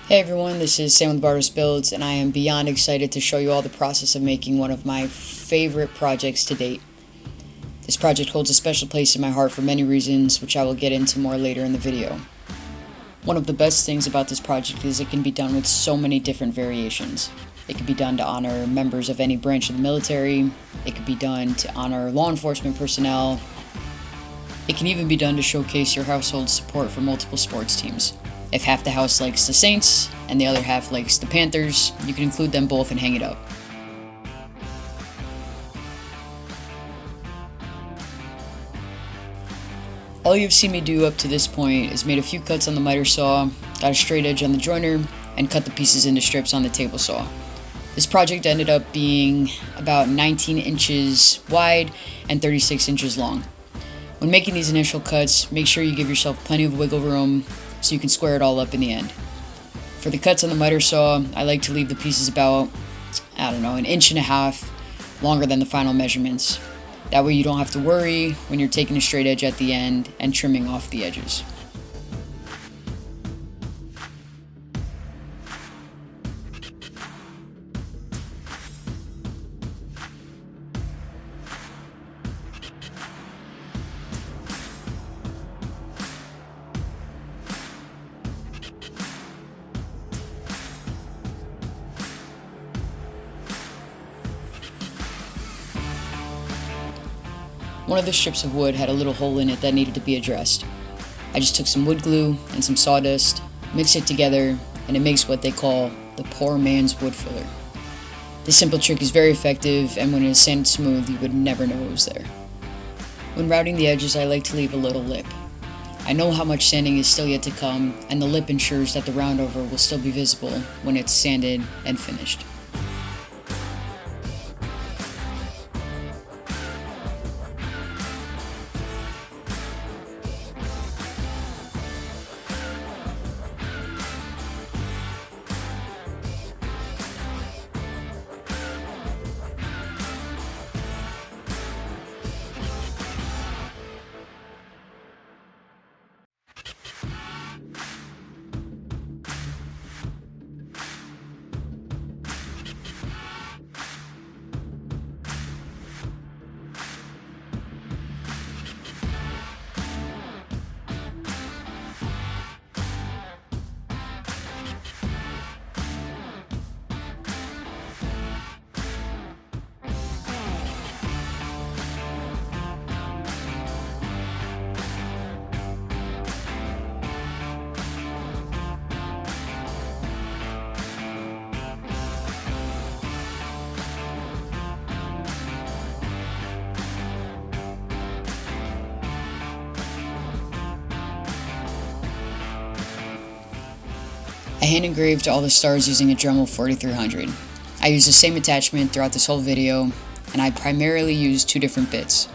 Hey everyone, this is Sam with Bartos Builds, and I am beyond excited to show you all the process of making one of my favorite projects to date. This project holds a special place in my heart for many reasons, which I will get into more later in the video. One of the best things about this project is it can be done with so many different variations. It can be done to honor members of any branch of the military, it can be done to honor law enforcement personnel, it can even be done to showcase your household's support for multiple sports teams. If half the house likes the Saints and the other half likes the Panthers, you can include them both and hang it up. All you've seen me do up to this point is made a few cuts on the miter saw, got a straight edge on the joiner, and cut the pieces into strips on the table saw. This project ended up being about 19 inches wide and 36 inches long. When making these initial cuts, make sure you give yourself plenty of wiggle room so you can square it all up in the end. For the cuts on the miter saw, I like to leave the pieces about, an inch and a half longer than the final measurements. That way you don't have to worry when you're taking a straight edge at the end and trimming off the edges. One of the strips of wood had a little hole in it that needed to be addressed. I just took some wood glue and some sawdust, mixed it together, and it makes what they call the poor man's wood filler. This simple trick is very effective, and when it is sanded smooth, you would never know it was there. When routing the edges, I like to leave a little lip. I know how much sanding is still yet to come, and the lip ensures that the roundover will still be visible when it's sanded and finished. I hand engraved all the stars using a Dremel 4300. I used the same attachment throughout this whole video, and I primarily used two different bits.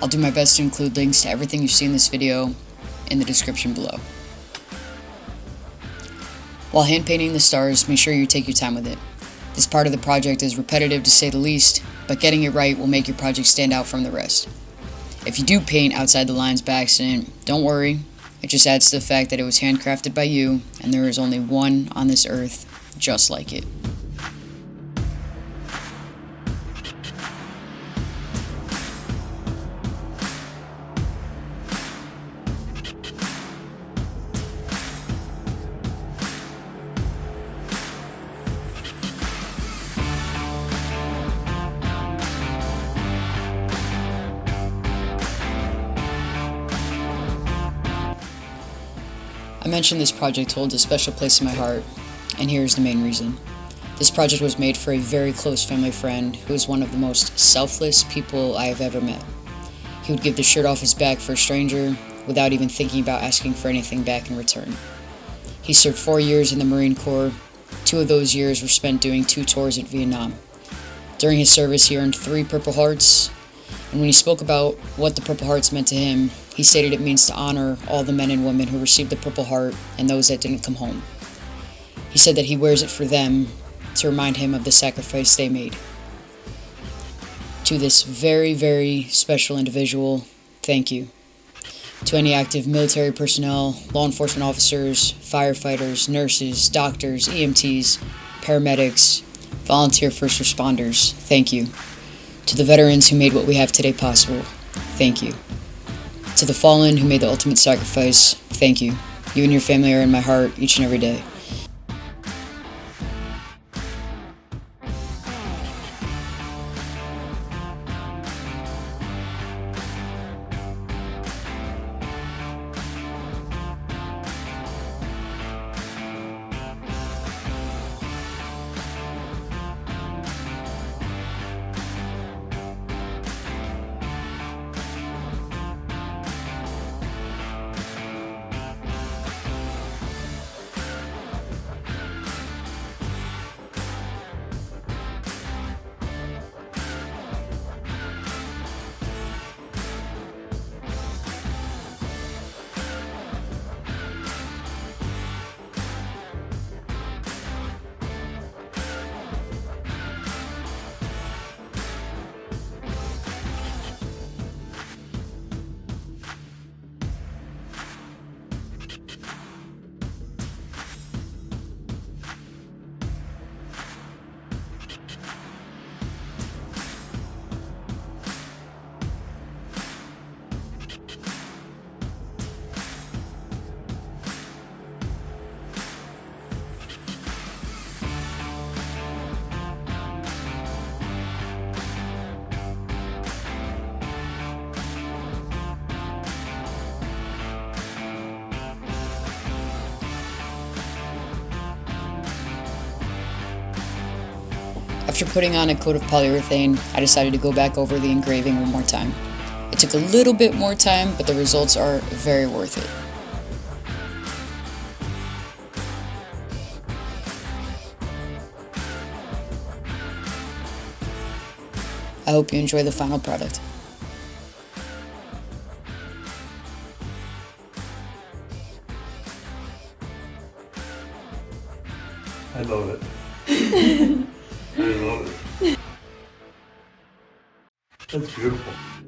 I'll do my best to include links to everything you see in this video in the description below. While hand painting the stars, make sure you take your time with it. This part of the project is repetitive to say the least, but getting it right will make your project stand out from the rest. If you do paint outside the lines by accident, don't worry. It just adds to the fact that it was handcrafted by you, and there is only one on this earth just like it. I mentioned this project holds a special place in my heart, and here's the main reason. This project was made for a very close family friend who is one of the most selfless people I have ever met. He would give the shirt off his back for a stranger without even thinking about asking for anything back in return. He served 4 years in the Marine Corps. 2 of those years were spent doing 2 tours in Vietnam. During his service, he earned 3 Purple Hearts, and when he spoke about what the Purple Hearts meant to him, he stated it means to honor all the men and women who received the Purple Heart and those that didn't come home. He said that he wears it for them to remind him of the sacrifice they made. To this very, very special individual, thank you. To any active military personnel, law enforcement officers, firefighters, nurses, doctors, EMTs, paramedics, volunteer first responders, thank you. To the veterans who made what we have today possible, thank you. To the fallen who made the ultimate sacrifice, thank you. You and your family are in my heart each and every day. After putting on a coat of polyurethane, I decided to go back over the engraving one more time. It took a little bit more time, but the results are very worth it. I hope you enjoy the final product. I love it. I love it. That's beautiful.